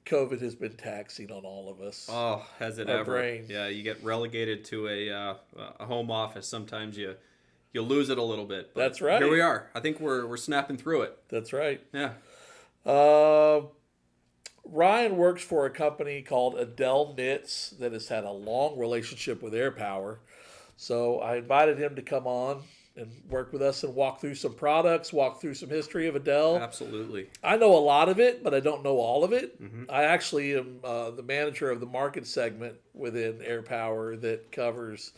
COVID has been taxing on all of us. Oh, has it Our ever? brain. Yeah, you get relegated to a home office. Sometimes you lose it a little bit. But That's right. Here we are. I think we're snapping through it. That's right. Yeah. Ryan works for a company called Adele Knits that has had a long relationship with Air Power. So I invited him to come on and work with us and walk through some products, walk through some history of Adele. Absolutely. I know a lot of it, but I don't know all of it. Mm-hmm. I actually am the manager of the market segment within Air Power that covers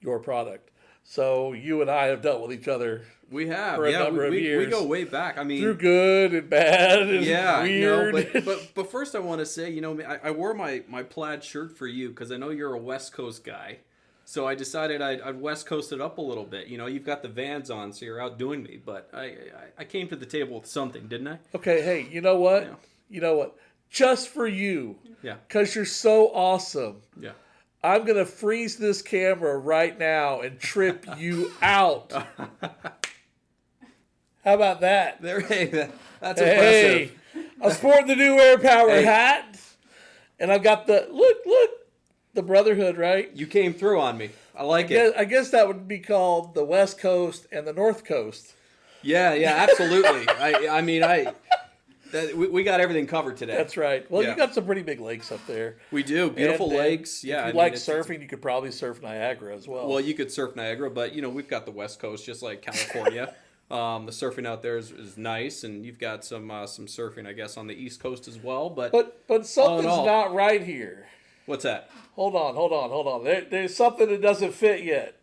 your product. So you and I have dealt with each other. We have, for a number of years. We go way back. I mean, through good and bad and weird. No, but first I want to say, you know, I wore my plaid shirt for you because I know you're a West Coast guy. So I decided I'd West Coast it up a little bit. You know, you've got the Vans on, so you're outdoing me. But I came to the table with something, didn't I? Okay, hey, you know what? Yeah. You know what? Just for you. Yeah. Because you're so awesome. Yeah. I'm going to freeze this camera right now and trip you out. How about that? That's hey, impressive. I'm sporting the new Air Power hat. And I've got the, look, the Brotherhood, right? You came through on me. I like it. I guess that would be called the West Coast and the North Coast. Yeah, absolutely. We got everything covered today. That's right. Well, Yeah. you got some pretty big lakes up there. We do. Beautiful And lakes. Yeah. If you like surfing, you could probably surf Niagara as well. Well, you could surf Niagara, but, you know, we've got the West Coast just like California. The surfing out there is nice, and you've got some surfing, I guess, on the East Coast as well. But something's all. not right here. What's that? Hold on. There's something that doesn't fit yet.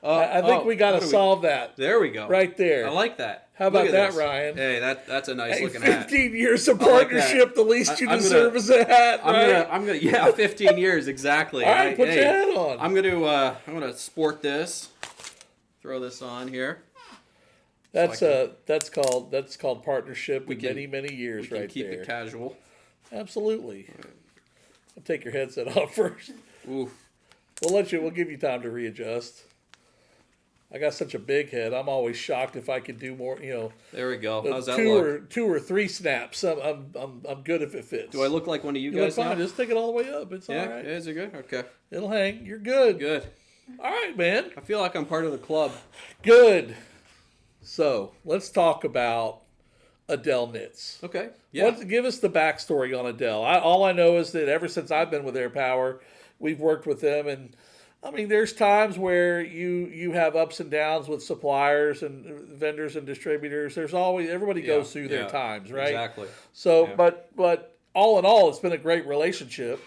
I think we got to solve that. There we go. Right there. I like that. How about Look at that, this. Ryan? Hey, that's a nice looking 15 hat. 15 years of I like partnership, that. the least you I'm deserve is a hat, right? I'm gonna 15 years exactly. All right, put your hat on. I'm gonna sport this. Throw this on here. That's called partnership with many years, right keep there. it casual. Absolutely. I'll take your headset off first. Ooh. We'll give you time to readjust. I got such a big head. I'm always shocked if I could do more. You know, there we go. How's that look? Two or three snaps. I'm good if it fits. Do I look like one of you look guys? fine. Now? Just take it all the way up. It's all right. Yeah, is it good? Okay. It'll hang. You're good. Good. All right, man. I feel like I'm part of the club. Good. So let's talk about Adele Knits. Okay. Yeah. Give us the backstory on Adele. All I know is that ever since I've been with Air Power, we've worked with them, and I mean, there's times where you have ups and downs with suppliers and vendors and distributors. There's always everybody goes through their times, right? Exactly. So, but all in all, it's been a great relationship.